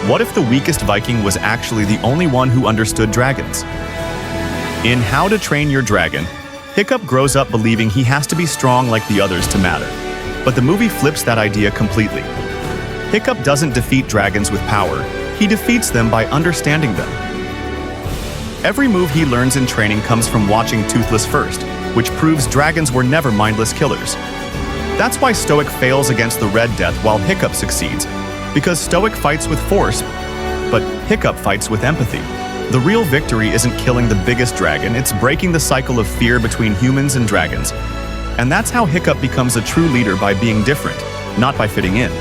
What if the weakest Viking was actually the only one who understood dragons? In How to Train Your Dragon, Hiccup grows up believing he has to be strong like the others to matter. But the movie flips that idea completely. Hiccup doesn't defeat dragons with power, he defeats them by understanding them. Every move he learns in training comes from watching Toothless first, which proves dragons were never mindless killers. That's why Stoick fails against the Red Death while Hiccup succeeds, because Stoick fights with force, but Hiccup fights with empathy. The real victory isn't killing the biggest dragon, it's breaking the cycle of fear between humans and dragons. And that's how Hiccup becomes a true leader, by being different, not by fitting in.